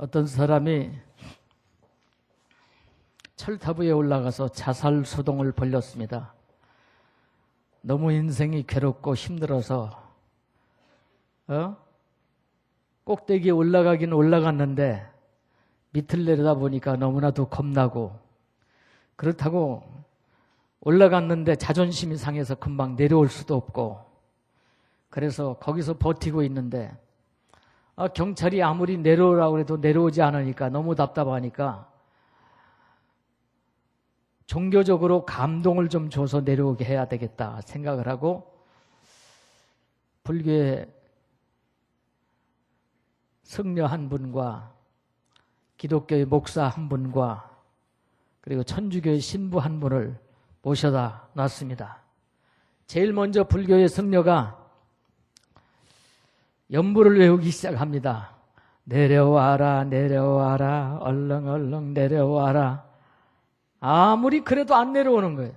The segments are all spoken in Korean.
어떤 사람이 철탑 위에 올라가서 자살 소동을 벌였습니다. 너무 인생이 괴롭고 힘들어서 꼭대기에 올라가긴 올라갔는데 밑을 내려다보니까 너무나도 겁나고, 그렇다고 올라갔는데 자존심이 상해서 금방 내려올 수도 없고, 그래서 거기서 버티고 있는데 경찰이 아무리 내려오라고 해도 내려오지 않으니까 너무 답답하니까 종교적으로 감동을 좀 줘서 내려오게 해야 되겠다 생각을 하고, 불교의 승려 한 분과 기독교의 목사 한 분과 그리고 천주교의 신부 한 분을 모셔다 놨습니다. 제일 먼저 불교의 승려가 연부를 외우기 시작합니다. 내려와라 내려와라 얼렁 얼렁 내려와라. 아무리 그래도 안 내려오는 거예요.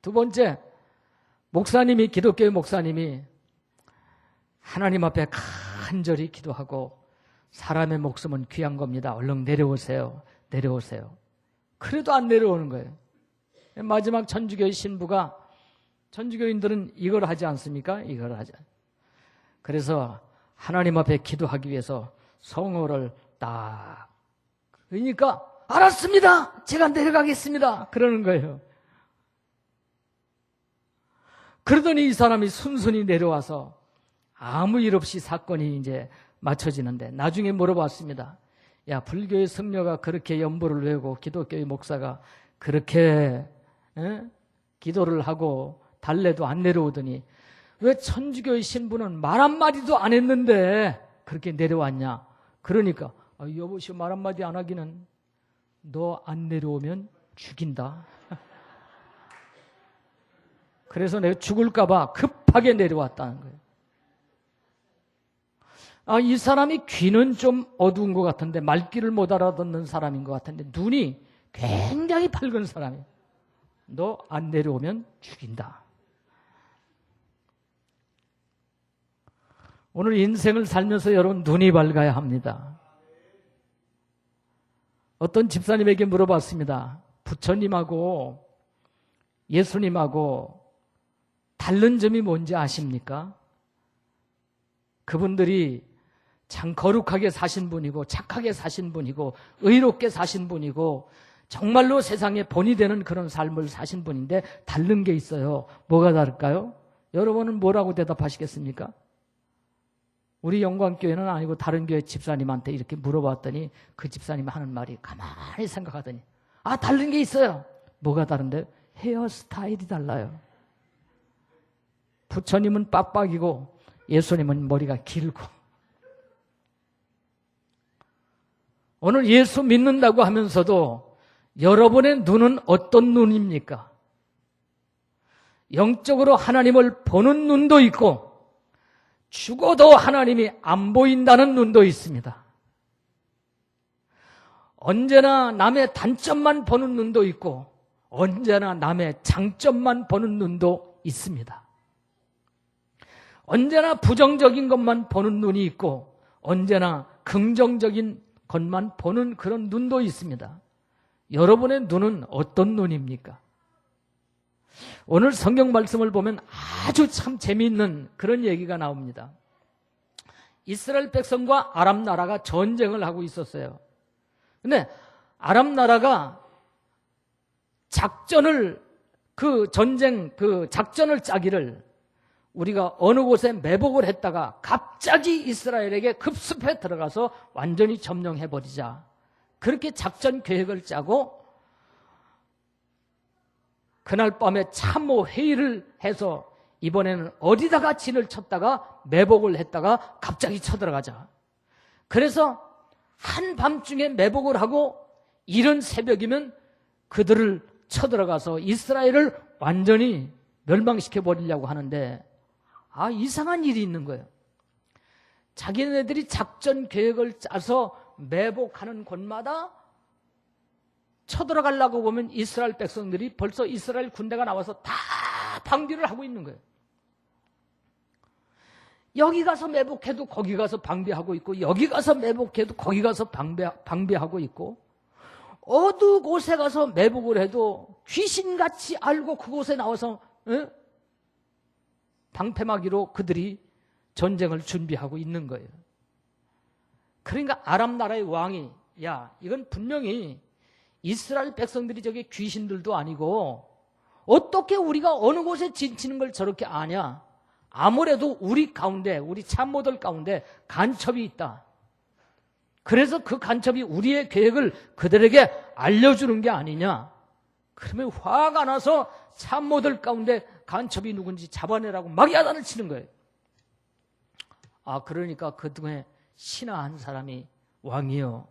두 번째, 목사님이, 기독교의 목사님이 하나님 앞에 간절히 기도하고, 사람의 목숨은 귀한 겁니다. 얼른 내려오세요. 내려오세요. 그래도 안 내려오는 거예요. 마지막 천주교의 신부가, 천주교인들은 이걸 하지 않습니까? 이걸 하지. 그래서 하나님 앞에 기도하기 위해서 성호를 딱, 그러니까 알았습니다. 제가 내려가겠습니다. 그러는 거예요. 그러더니 이 사람이 순순히 내려와서 아무 일 없이 사건이 이제 맞춰지는데, 나중에 물어봤습니다. 야, 불교의 승려가 그렇게 연부를 외우고 기독교의 목사가 그렇게 기도를 하고 달래도 안 내려오더니 왜 천주교의 신부는 말 한마디도 안 했는데 그렇게 내려왔냐? 그러니까 여보시오, 말 한마디 안 하기는 너 안 내려오면 죽인다. 그래서 내가 죽을까 봐 급하게 내려왔다는 거예요. 이 사람이 귀는 좀 어두운 것 같은데, 말귀를 못 알아듣는 사람인 것 같은데 눈이 굉장히 밝은 사람이에요. 너 안 내려오면 죽인다. 오늘 인생을 살면서 여러분 눈이 밝아야 합니다. 어떤 집사님에게 물어봤습니다. 부처님하고 예수님하고 다른 점이 뭔지 아십니까? 그분들이 참 거룩하게 사신 분이고 착하게 사신 분이고 의롭게 사신 분이고 정말로 세상에 본이 되는 그런 삶을 사신 분인데 다른 게 있어요. 뭐가 다를까요? 여러분은 뭐라고 대답하시겠습니까? 우리 영광교회는 아니고 다른 교회 집사님한테 이렇게 물어봤더니 그 집사님이 하는 말이, 가만히 생각하더니 다른 게 있어요. 뭐가 다른데? 헤어스타일이 달라요. 부처님은 빡빡이고 예수님은 머리가 길고. 오늘 예수 믿는다고 하면서도 여러분의 눈은 어떤 눈입니까? 영적으로 하나님을 보는 눈도 있고 죽어도 하나님이 안 보인다는 눈도 있습니다. 언제나 남의 단점만 보는 눈도 있고 언제나 남의 장점만 보는 눈도 있습니다. 언제나 부정적인 것만 보는 눈이 있고 언제나 긍정적인 것만 보는 그런 눈도 있습니다. 여러분의 눈은 어떤 눈입니까? 오늘 성경 말씀을 보면 아주 참 재미있는 그런 얘기가 나옵니다. 이스라엘 백성과 아람 나라가 전쟁을 하고 있었어요. 근데 아람 나라가 작전을 짜기를 우리가 어느 곳에 매복을 했다가 갑자기 이스라엘에게 급습해 들어가서 완전히 점령해버리자. 그렇게 작전 계획을 짜고 그날 밤에 참모 회의를 해서 이번에는 어디다가 진을 쳤다가 매복을 했다가 갑자기 쳐들어가자. 그래서 한밤중에 매복을 하고 이른 새벽이면 그들을 쳐들어가서 이스라엘을 완전히 멸망시켜버리려고 하는데 이상한 일이 있는 거예요. 자기네들이 작전 계획을 짜서 매복하는 곳마다 쳐들어가려고 보면 이스라엘 백성들이 벌써 이스라엘 군대가 나와서 다 방비를 하고 있는 거예요. 여기 가서 매복해도 거기 가서 방비하고 있고, 여기 가서 매복해도 거기 가서 방비하고 있고, 어느 곳에 가서 매복을 해도 귀신같이 알고 그곳에 나와서 방패막이로 그들이 전쟁을 준비하고 있는 거예요. 그러니까 아람 나라의 왕이, 야, 이건 분명히 이스라엘 백성들이 저게 귀신들도 아니고 어떻게 우리가 어느 곳에 진치는 걸 저렇게 아냐? 아무래도 우리 가운데, 우리 참모들 가운데 간첩이 있다. 그래서 그 간첩이 우리의 계획을 그들에게 알려주는 게 아니냐? 그러면 화가 나서 참모들 가운데 간첩이 누군지 잡아내라고 막 야단을 치는 거예요. 그러니까 그동안에 신하 한 사람이, 왕이요,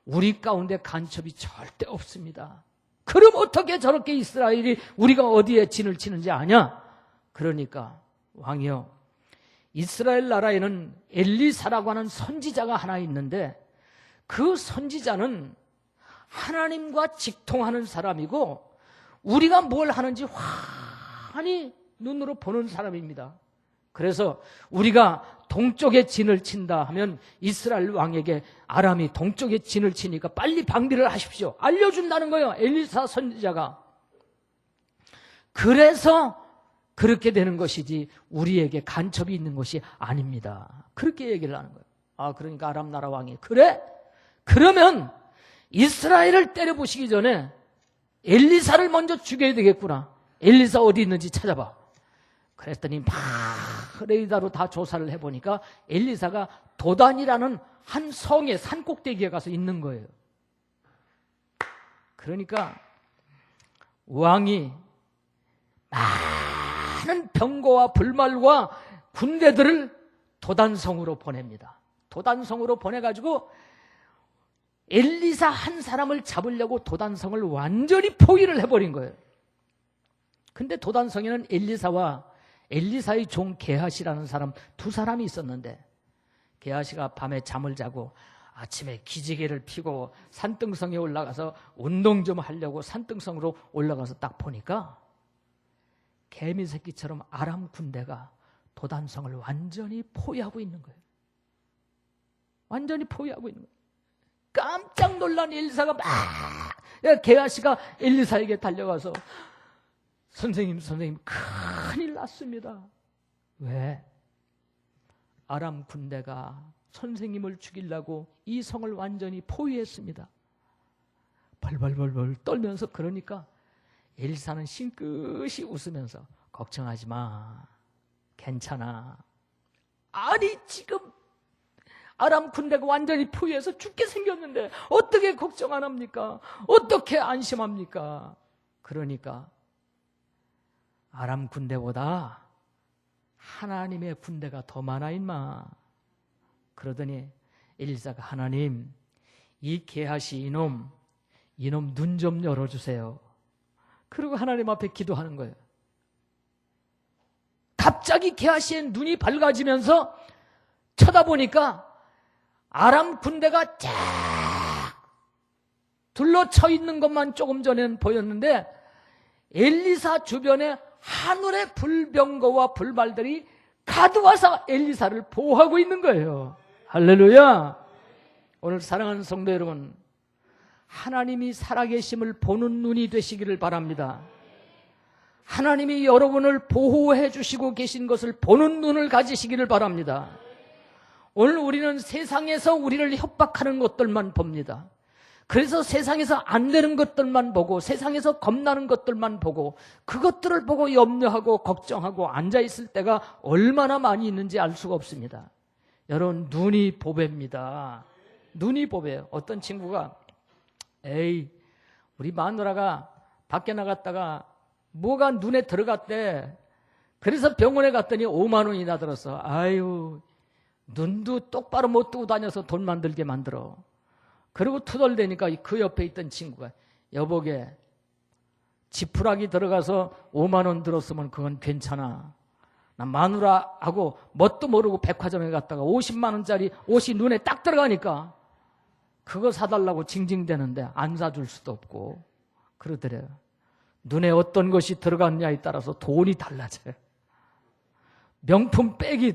우리 가운데 간첩이 절대 없습니다. 그럼 어떻게 저렇게 이스라엘이 우리가 어디에 진을 치는지 아냐? 그러니까 왕이요, 이스라엘 나라에는 엘리사라고 하는 선지자가 하나 있는데 그 선지자는 하나님과 직통하는 사람이고 우리가 뭘 하는지 환히 눈으로 보는 사람입니다. 그래서 우리가 동쪽에 진을 친다 하면 이스라엘 왕에게 아람이 동쪽에 진을 치니까 빨리 방비를 하십시오, 알려준다는 거예요, 엘리사 선지자가. 그래서 그렇게 되는 것이지 우리에게 간첩이 있는 것이 아닙니다. 그렇게 얘기를 하는 거예요. 그러니까 아람 나라 왕이, 그래? 그러면 이스라엘을 때려부시기 전에 엘리사를 먼저 죽여야 되겠구나. 엘리사 어디 있는지 찾아봐. 그랬더니 막 레이더로 다 조사를 해보니까 엘리사가 도단이라는 한 성의 산꼭대기에 가서 있는 거예요. 그러니까 왕이 많은 병거와 불말과 군대들을 도단성으로 보냅니다. 도단성으로 보내가지고 엘리사 한 사람을 잡으려고 도단성을 완전히 포위를 해버린 거예요. 근데 도단성에는 엘리사와 엘리사의 종 게하시라는 사람 두 사람이 있었는데, 게하시가 밤에 잠을 자고 아침에 기지개를 피고 산등성에 올라가서 운동 좀 하려고 산등성으로 올라가서 딱 보니까 개미 새끼처럼 아람 군대가 도단성을 완전히 포위하고 있는 거예요. 완전히 포위하고 있는 거예요. 깜짝 놀란 엘리사가 막, 게하시가 엘리사에게 달려가서 선생님 큰일 났습니다. 왜? 아람 군대가 선생님을 죽이려고 이 성을 완전히 포위했습니다. 벌벌벌벌 떨면서 그러니까 엘리사는 싱긋이 웃으면서, 걱정하지 마, 괜찮아. 아니 지금 아람 군대가 완전히 포위해서 죽게 생겼는데 어떻게 걱정 안 합니까? 어떻게 안심합니까? 그러니까 아람 군대보다 하나님의 군대가 더 많아 임마. 그러더니 엘리사가, 하나님, 이 게하시 이놈 눈 좀 열어주세요. 그리고 하나님 앞에 기도하는 거예요. 갑자기 게하시의 눈이 밝아지면서 쳐다보니까 아람 군대가 쫙 둘러쳐 있는 것만 조금 전에는 보였는데 엘리사 주변에 하늘의 불병거와 불발들이 가득와서 엘리사를 보호하고 있는 거예요. 할렐루야. 오늘 사랑하는 성도 여러분, 하나님이 살아계심을 보는 눈이 되시기를 바랍니다. 하나님이 여러분을 보호해 주시고 계신 것을 보는 눈을 가지시기를 바랍니다. 오늘 우리는 세상에서 우리를 협박하는 것들만 봅니다. 그래서 세상에서 안 되는 것들만 보고, 세상에서 겁나는 것들만 보고, 그것들을 보고 염려하고 걱정하고 앉아있을 때가 얼마나 많이 있는지 알 수가 없습니다. 여러분, 눈이 보배입니다. 눈이 보배예요. 어떤 친구가, 우리 마누라가 밖에 나갔다가 뭐가 눈에 들어갔대. 그래서 병원에 갔더니 5만 원이나 들었어. 아유, 눈도 똑바로 못 뜨고 다녀서 돈 만들게 만들어. 그리고 투덜대니까 그 옆에 있던 친구가, 여보게, 지푸라기 들어가서 5만 원 들었으면 그건 괜찮아. 나 마누라하고 뭣도 모르고 백화점에 갔다가 50만 원짜리 옷이 눈에 딱 들어가니까 그거 사달라고 징징대는데 안 사줄 수도 없고 그러더래요. 눈에 어떤 것이 들어갔냐에 따라서 돈이 달라져요. 명품 백이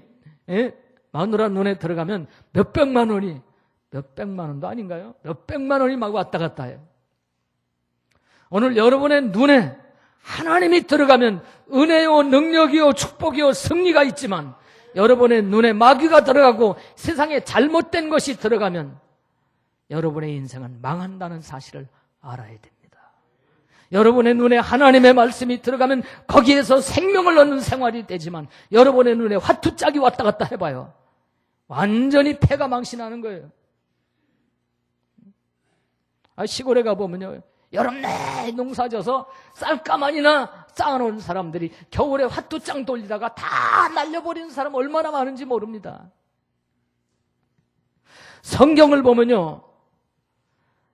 마누라 눈에 들어가면 몇백만 원이, 몇백만 원도 아닌가요? 몇백만 원이 막 왔다 갔다 해요. 오늘 여러분의 눈에 하나님이 들어가면 은혜요, 능력이요, 축복이요, 승리가 있지만 여러분의 눈에 마귀가 들어가고 세상에 잘못된 것이 들어가면 여러분의 인생은 망한다는 사실을 알아야 됩니다. 여러분의 눈에 하나님의 말씀이 들어가면 거기에서 생명을 얻는 생활이 되지만 여러분의 눈에 화투짝이 왔다 갔다 해봐요. 완전히 패가 망신하는 거예요. 시골에 가보면요, 여름 내내 농사져서 쌀가마니나 쌓아놓은 사람들이 겨울에 화투장 돌리다가 다 날려버리는 사람 얼마나 많은지 모릅니다. 성경을 보면요,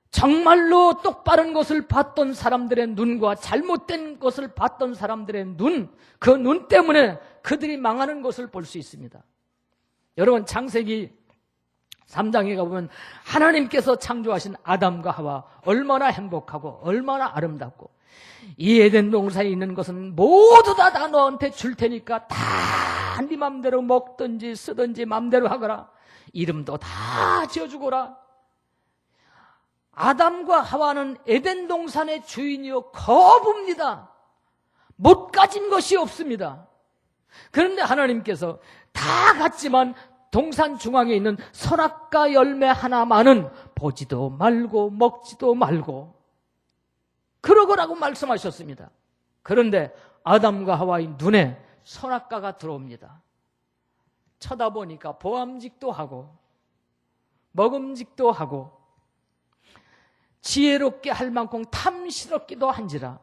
정말로 똑바른 것을 봤던 사람들의 눈과 잘못된 것을 봤던 사람들의 눈, 그 눈 때문에 그들이 망하는 것을 볼 수 있습니다. 여러분, 창세기 3장에 가보면 하나님께서 창조하신 아담과 하와 얼마나 행복하고 얼마나 아름답고, 이 에덴 동산에 있는 것은 모두 다 너한테 줄 테니까 다 네 맘대로 먹든지 쓰든지 맘대로 하거라. 이름도 다 지어주거라. 아담과 하와는 에덴 동산의 주인이요 거부입니다. 못 가진 것이 없습니다. 그런데 하나님께서 다 갔지만 동산 중앙에 있는 선악과 열매 하나만은 보지도 말고 먹지도 말고 그러거라고 말씀하셨습니다. 그런데 아담과 하와의 눈에 선악과가 들어옵니다. 쳐다보니까 보암직도 하고 먹음직도 하고 지혜롭게 할 만큼 탐스럽기도 한지라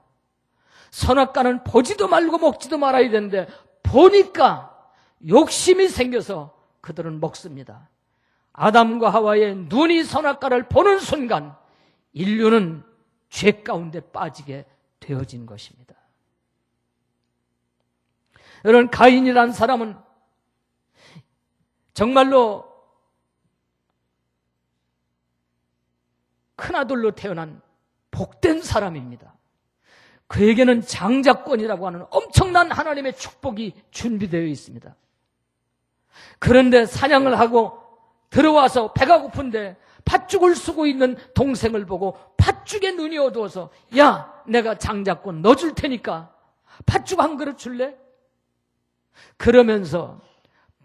선악과는 보지도 말고 먹지도 말아야 되는데 보니까 욕심이 생겨서 그들은 먹습니다. 아담과 하와의 눈이 선악과를 보는 순간 인류는 죄 가운데 빠지게 되어진 것입니다. 여러분, 가인이라는 사람은 정말로 큰아들로 태어난 복된 사람입니다. 그에게는 장자권이라고 하는 엄청난 하나님의 축복이 준비되어 있습니다. 그런데 사냥을 하고 들어와서 배가 고픈데 팥죽을 쓰고 있는 동생을 보고 팥죽에 눈이 어두워서, 야, 내가 장자권 넣어줄 테니까 팥죽 한 그릇 줄래? 그러면서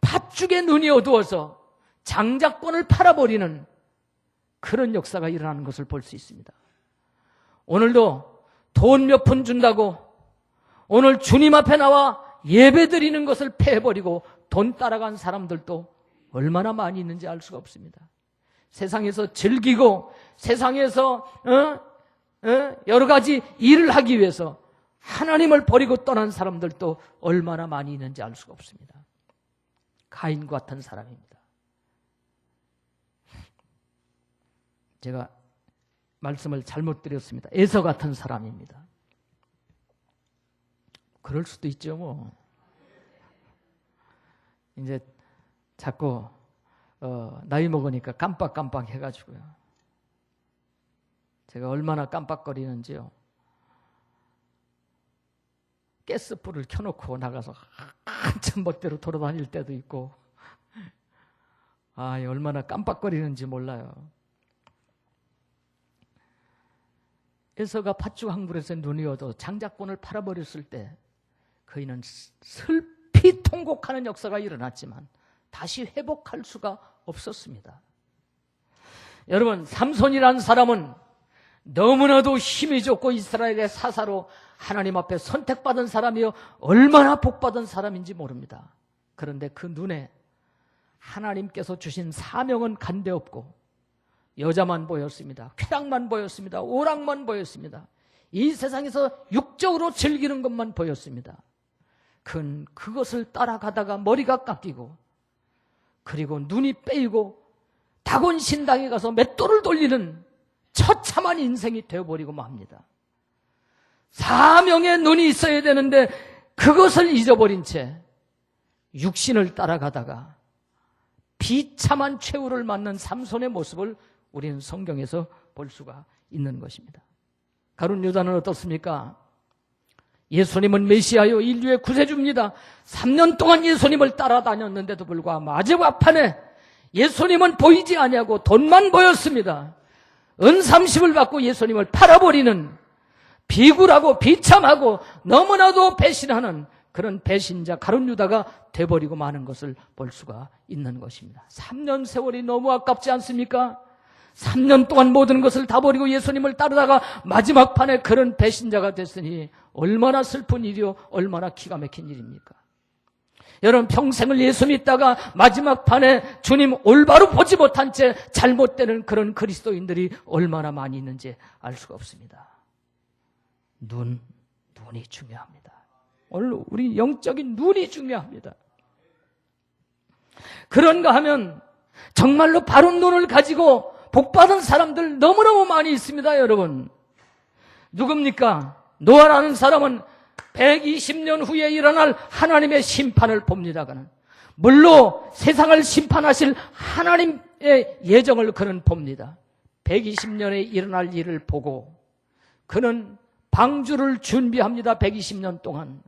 팥죽에 눈이 어두워서 장자권을 팔아버리는 그런 역사가 일어나는 것을 볼 수 있습니다. 오늘도 돈 몇 푼 준다고 오늘 주님 앞에 나와 예배 드리는 것을 패해버리고 돈 따라간 사람들도 얼마나 많이 있는지 알 수가 없습니다. 세상에서 즐기고 세상에서 여러 가지 일을 하기 위해서 하나님을 버리고 떠난 사람들도 얼마나 많이 있는지 알 수가 없습니다. 가인과 같은 사람입니다. 제가 말씀을 잘못 드렸습니다. 에서 같은 사람입니다. 그럴 수도 있죠, 뭐. 이제 자꾸 나이 먹으니까 깜빡깜빡 해가지고요. 제가 얼마나 깜빡거리는지요. 가스불을 켜놓고 나가서 한참 멋대로 돌아다닐 때도 있고, 얼마나 깜빡거리는지 몰라요. 에서가 팥죽 한 그릇에 눈이 어두워 장자권을 팔아버렸을 때 그이는 슬피 통곡하는 역사가 일어났지만 다시 회복할 수가 없었습니다. 여러분, 삼손이라는 사람은 너무나도 힘이 좋고 이스라엘의 사사로 하나님 앞에 선택받은 사람이요 얼마나 복받은 사람인지 모릅니다. 그런데 그 눈에 하나님께서 주신 사명은 간데없고 여자만 보였습니다. 쾌락만 보였습니다. 오락만 보였습니다. 이 세상에서 육적으로 즐기는 것만 보였습니다. 그것을 따라가다가 머리가 깎이고 그리고 눈이 빼이고 다곤신당에 가서 맷돌을 돌리는 처참한 인생이 되어버리고 맙니다. 사명의 눈이 있어야 되는데 그것을 잊어버린 채 육신을 따라가다가 비참한 최후를 맞는 삼손의 모습을 우리는 성경에서 볼 수가 있는 것입니다. 가룟 유다는 어떻습니까? 예수님은 메시아요, 인류의 구세주입니다. 3년 동안 예수님을 따라다녔는데도 불구하고 마지막 판에 예수님은 보이지 아니하고 돈만 보였습니다. 은삼십을 받고 예수님을 팔아버리는, 비굴하고 비참하고 너무나도 배신하는 그런 배신자 가룟 유다가 돼버리고 마는 것을 볼 수가 있는 것입니다. 3년 세월이 너무 아깝지 않습니까? 3년 동안 모든 것을 다 버리고 예수님을 따르다가 마지막 판에 그런 배신자가 됐으니 얼마나 슬픈 일이요, 얼마나 기가 막힌 일입니까? 여러분, 평생을 예수 믿다가 마지막 판에 주님 올바로 보지 못한 채 잘못되는 그런 그리스도인들이 얼마나 많이 있는지 알 수가 없습니다. 눈이 중요합니다. 오늘 우리 영적인 눈이 중요합니다. 그런가 하면 정말로 바른 눈을 가지고 복받은 사람들 너무너무 많이 있습니다, 여러분. 누굽니까? 노아라는 사람은 120년 후에 일어날 하나님의 심판을 봅니다. 그는 물로 세상을 심판하실 하나님의 예정을 그는 봅니다. 120년에 일어날 일을 보고 그는 방주를 준비합니다. 120년 동안.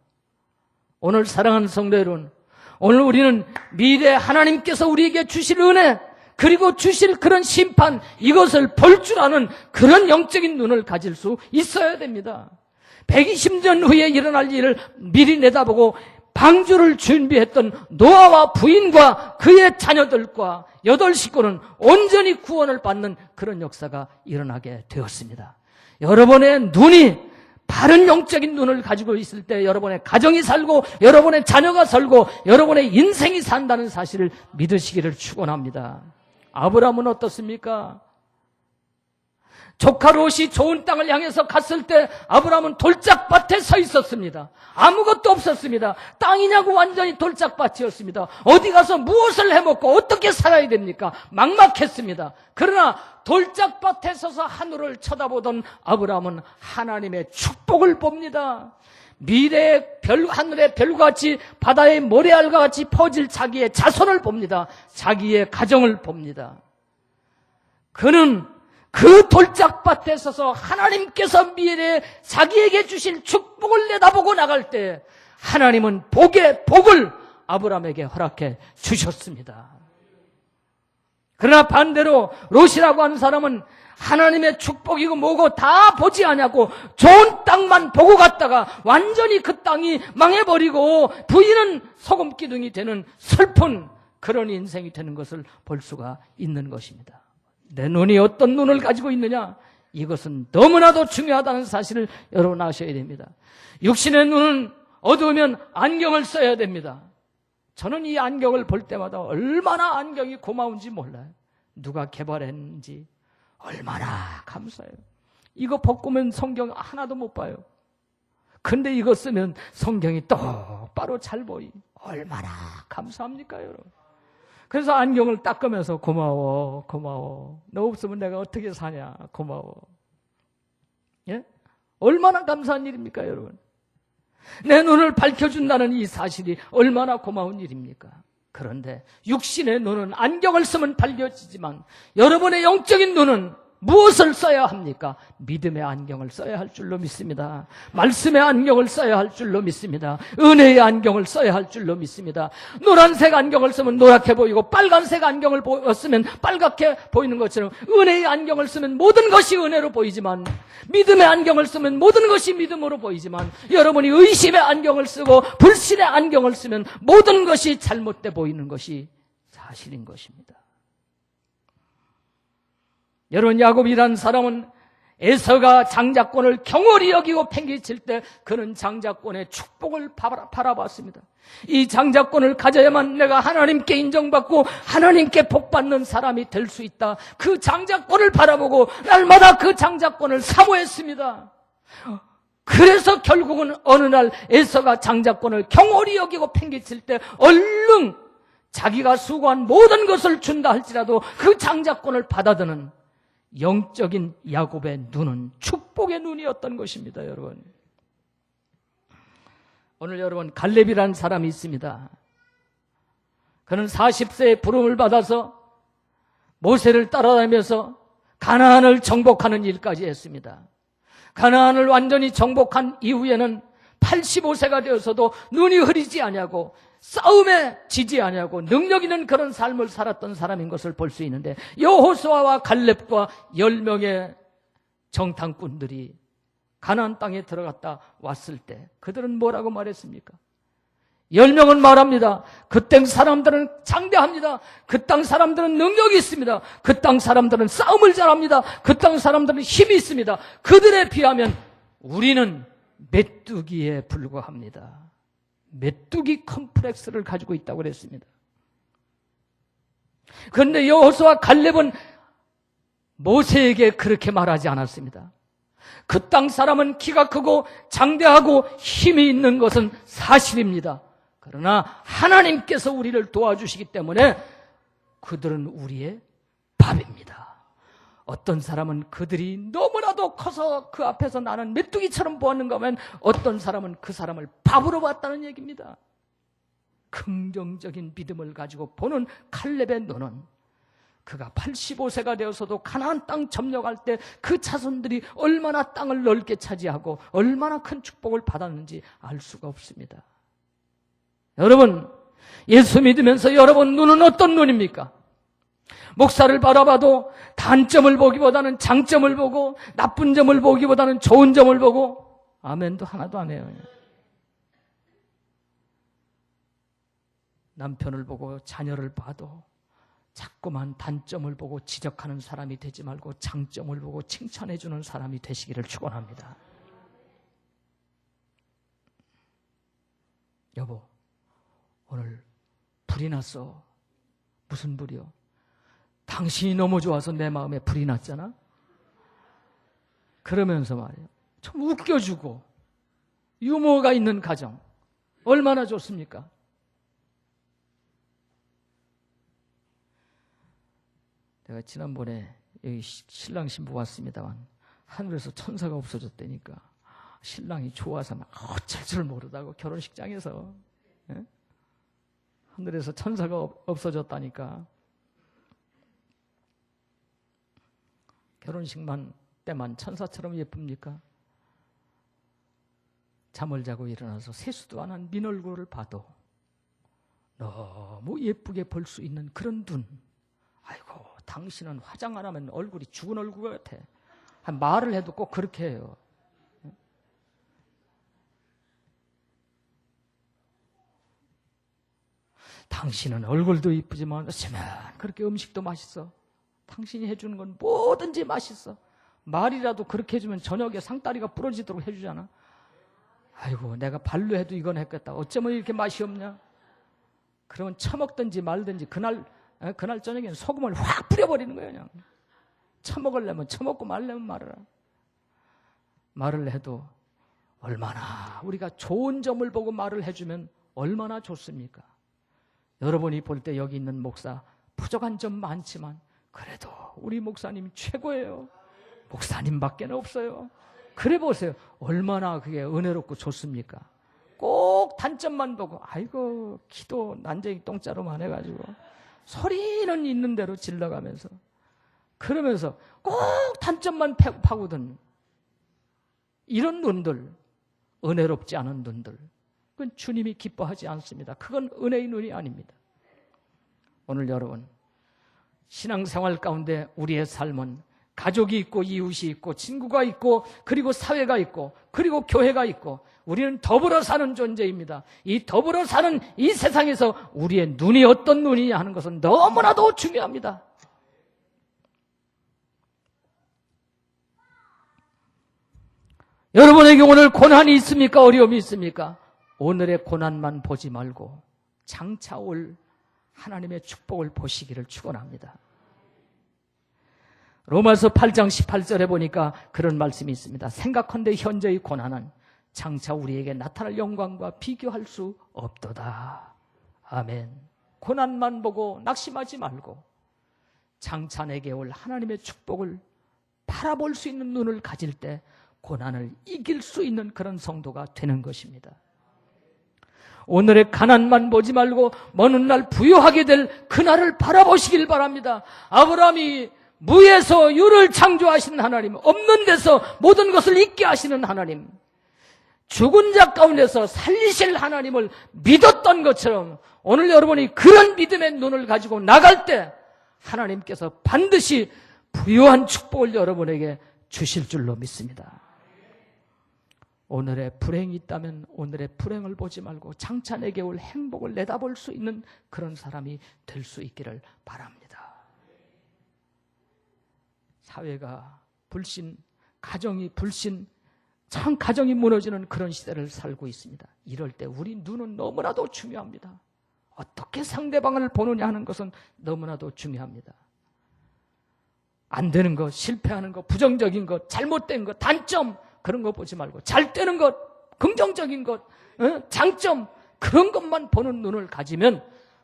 오늘 사랑하는 성도 여러분, 오늘 우리는 미래 하나님께서 우리에게 주실 은혜, 그리고 주실 그런 심판, 이것을 볼 줄 아는 그런 영적인 눈을 가질 수 있어야 됩니다. 120년 후에 일어날 일을 미리 내다보고 방주를 준비했던 노아와 부인과 그의 자녀들과 8식구는 온전히 구원을 받는 그런 역사가 일어나게 되었습니다. 여러분의 눈이 바른 영적인 눈을 가지고 있을 때 여러분의 가정이 살고 여러분의 자녀가 살고 여러분의 인생이 산다는 사실을 믿으시기를 축원합니다. 아브라함은 어떻습니까? 조카 롯이 좋은 땅을 향해서 갔을 때 아브라함은 돌짝밭에 서 있었습니다. 아무것도 없었습니다. 땅이냐고 완전히 돌짝밭이었습니다. 어디 가서 무엇을 해먹고 어떻게 살아야 됩니까? 막막했습니다. 그러나 돌짝밭에 서서 하늘을 쳐다보던 아브라함은 하나님의 축복을 봅니다. 미래의 하늘의 별같이 바다의 모래알과 같이 퍼질 자기의 자손을 봅니다. 자기의 가정을 봅니다. 그는 그 돌짝밭에 서서 하나님께서 미래에 자기에게 주실 축복을 내다보고 나갈 때 하나님은 복을 아브라함에게 허락해 주셨습니다. 그러나 반대로 롯이라고 하는 사람은 하나님의 축복이고 뭐고 다 보지 않냐고 좋은 땅만 보고 갔다가 완전히 그 땅이 망해버리고 부인은 소금기둥이 되는 슬픈 그런 인생이 되는 것을 볼 수가 있는 것입니다. 내 눈이 어떤 눈을 가지고 있느냐, 이것은 너무나도 중요하다는 사실을 여러분 아셔야 됩니다. 육신의 눈은 어두우면 안경을 써야 됩니다. 저는 이 안경을 볼 때마다 얼마나 안경이 고마운지 몰라요. 누가 개발했는지 얼마나 감사해요. 이거 벗고면 성경 하나도 못 봐요. 근데 이거 쓰면 성경이 똑바로 잘 보이. 얼마나 감사합니까, 여러분? 그래서 안경을 닦으면서 고마워. 너 없으면 내가 어떻게 사냐. 고마워. 예? 얼마나 감사한 일입니까, 여러분? 내 눈을 밝혀준다는 이 사실이 얼마나 고마운 일입니까? 그런데 육신의 눈은 안경을 쓰면 밝혀지지만 여러분의 영적인 눈은 무엇을 써야 합니까? 믿음의 안경을 써야 할 줄로 믿습니다. 말씀의 안경을 써야 할 줄로 믿습니다. 은혜의 안경을 써야 할 줄로 믿습니다. 노란색 안경을 쓰면 노랗게 보이고 빨간색 안경을 쓰면 빨갛게 보이는 것처럼 은혜의 안경을 쓰면 모든 것이 은혜로 보이지만 믿음의 안경을 쓰면 모든 것이 믿음으로 보이지만 여러분이 의심의 안경을 쓰고 불신의 안경을 쓰면 모든 것이 잘못돼 보이는 것이 사실인 것입니다. 여러분, 야곱이라는 사람은 에서가 장자권을 경홀히 여기고 팽개칠 때 그는 장자권의 축복을 바라봤습니다. 이 장자권을 가져야만 내가 하나님께 인정받고 하나님께 복받는 사람이 될 수 있다. 그 장자권을 바라보고 날마다 그 장자권을 사모했습니다. 그래서 결국은 어느 날 에서가 장자권을 경홀히 여기고 팽개칠 때 얼른 자기가 수고한 모든 것을 준다 할지라도 그 장자권을 받아드는 영적인 야곱의 눈은 축복의 눈이었던 것입니다, 여러분. 오늘 여러분, 갈렙이라는 사람이 있습니다. 그는 40세에 부름을 받아서 모세를 따라다니면서 가나안을 정복하는 일까지 했습니다. 가나안을 완전히 정복한 이후에는 85세가 되어서도 눈이 흐리지 아니하고 싸움에 지지 아니하고 능력 있는 그런 삶을 살았던 사람인 것을 볼 수 있는데, 여호수아와 갈렙과 10명의 정탐꾼들이 가나안 땅에 들어갔다 왔을 때 그들은 뭐라고 말했습니까? 10명은 말합니다. 그 땅 사람들은 장대합니다. 그 땅 사람들은 능력이 있습니다. 그 땅 사람들은 싸움을 잘합니다. 그 땅 사람들은 힘이 있습니다. 그들에 비하면 우리는 메뚜기에 불과합니다. 메뚜기 컴플렉스를 가지고 있다고 그랬습니다. 그런데 여호수아와 갈렙은 모세에게 그렇게 말하지 않았습니다. 그 땅 사람은 키가 크고 장대하고 힘이 있는 것은 사실입니다. 그러나 하나님께서 우리를 도와주시기 때문에 그들은 우리의 밥입니다. 어떤 사람은 그들이 너무나도 커서 그 앞에서 나는 메뚜기처럼 보았는가 하면, 어떤 사람은 그 사람을 밥으로 봤다는 얘기입니다. 긍정적인 믿음을 가지고 보는 칼렙의 눈은, 그가 85세가 되어서도 가나안 땅 점령할 때 그 자손들이 얼마나 땅을 넓게 차지하고 얼마나 큰 축복을 받았는지 알 수가 없습니다. 여러분, 예수 믿으면서 여러분 눈은 어떤 눈입니까? 목사를 바라봐도 단점을 보기보다는 장점을 보고, 나쁜 점을 보기보다는 좋은 점을 보고, 아멘도 하나도 안 해요. 남편을 보고 자녀를 봐도 자꾸만 단점을 보고 지적하는 사람이 되지 말고 장점을 보고 칭찬해 주는 사람이 되시기를 축원합니다. 여보, 오늘 불이 났어. 무슨 불이요? 당신이 너무 좋아서 내 마음에 불이 났잖아. 그러면서 말이에요, 좀 웃겨주고 유머가 있는 가정 얼마나 좋습니까? 내가 지난번에 여기 신랑 신부 왔습니다만 하늘에서 천사가 없어졌다니까 신랑이 좋아서 막 어쩔 줄 모르다고 결혼식장에서, 예? 하늘에서 천사가 없어졌다니까. 결혼식만 때만 천사처럼 예쁩니까? 잠을 자고 일어나서 세수도 안 한 민 얼굴을 봐도 너무 예쁘게 볼 수 있는 그런 눈. 아이고, 당신은 화장 안 하면 얼굴이 죽은 얼굴 같아. 말을 해도 꼭 그렇게 해요. 당신은 얼굴도 이쁘지만 어쩌면 그렇게 음식도 맛있어. 당신이 해주는 건 뭐든지 맛있어. 말이라도 그렇게 해주면 저녁에 상다리가 부러지도록 해주잖아. 아이고, 내가 발로 해도 이건 했겠다. 어쩌면 이렇게 맛이 없냐? 그러면 처먹든지 말든지 그날 저녁에는 소금을 확 뿌려버리는 거예요. 그냥 처먹으려면 처먹고 말려면 말을. 말을 해도 얼마나 우리가 좋은 점을 보고 말을 해주면 얼마나 좋습니까? 여러분이 볼 때 여기 있는 목사 부족한 점 많지만 그래도 우리 목사님 최고예요. 목사님밖에 없어요. 그래 보세요. 얼마나 그게 은혜롭고 좋습니까? 꼭 단점만 보고 아이고 기도 난쟁이 똥자루만 해가지고 소리는 있는 대로 질러가면서 그러면서 꼭 단점만 파고든 이런 눈들, 은혜롭지 않은 눈들, 그건 주님이 기뻐하지 않습니다. 그건 은혜의 눈이 아닙니다. 오늘 여러분, 신앙생활 가운데 우리의 삶은 가족이 있고 이웃이 있고 친구가 있고 그리고 사회가 있고 그리고 교회가 있고 우리는 더불어 사는 존재입니다. 이 더불어 사는 이 세상에서 우리의 눈이 어떤 눈이냐 하는 것은 너무나도 중요합니다. 여러분에게 오늘 고난이 있습니까? 어려움이 있습니까? 오늘의 고난만 보지 말고 장차 올 하나님의 축복을 보시기를 축원합니다. 로마서 8장 18절에 보니까 그런 말씀이 있습니다. 생각컨대 현재의 고난은 장차 우리에게 나타날 영광과 비교할 수 없도다. 아멘. 고난만 보고 낙심하지 말고 장차 내게 올 하나님의 축복을 바라볼 수 있는 눈을 가질 때 고난을 이길 수 있는 그런 성도가 되는 것입니다. 오늘의 가난만 보지 말고 먼 날 부유하게 될 그날을 바라보시길 바랍니다. 아브라함이 무에서 유를 창조하시는 하나님, 없는 데서 모든 것을 있게 하시는 하나님, 죽은 자 가운데서 살리실 하나님을 믿었던 것처럼 오늘 여러분이 그런 믿음의 눈을 가지고 나갈 때 하나님께서 반드시 부유한 축복을 여러분에게 주실 줄로 믿습니다. 오늘의 불행이 있다면 오늘의 불행을 보지 말고 장차 내게 올 행복을 내다볼 수 있는 그런 사람이 될 수 있기를 바랍니다. 사회가 불신, 가정이 불신, 참 가정이 무너지는 그런 시대를 살고 있습니다. 이럴 때 우리 눈은 너무나도 중요합니다. 어떻게 상대방을 보느냐 하는 것은 너무나도 중요합니다. 안 되는 것, 실패하는 것, 부정적인 것, 잘못된 것, 단점 그런 거 보지 말고 잘 되는 것, 긍정적인 것, 장점 그런 것만 보는 눈을 가지면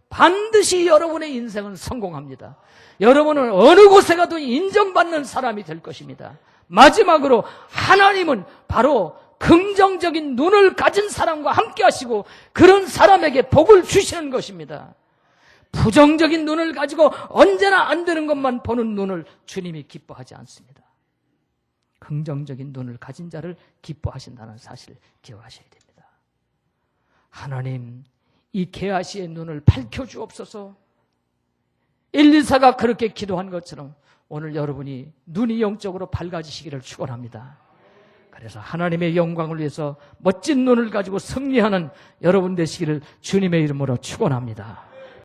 반드시 여러분의 인생은 성공합니다. 여러분은 어느 곳에 가도 인정받는 사람이 될 것입니다. 마지막으로 하나님은 바로 긍정적인 눈을 가진 사람과 함께 하시고 그런 사람에게 복을 주시는 것입니다. 부정적인 눈을 가지고 언제나 안 되는 것만 보는 눈을 주님이 기뻐하지 않습니다. 긍정적인 눈을 가진 자를 기뻐하신다는 사실을 기억하셔야 됩니다. 하나님, 이 게하시의 눈을 밝혀주옵소서. 엘리사가 그렇게 기도한 것처럼 오늘 여러분이 눈이 영적으로 밝아지시기를 축원합니다. 그래서 하나님의 영광을 위해서 멋진 눈을 가지고 승리하는 여러분 되시기를 주님의 이름으로 축원합니다.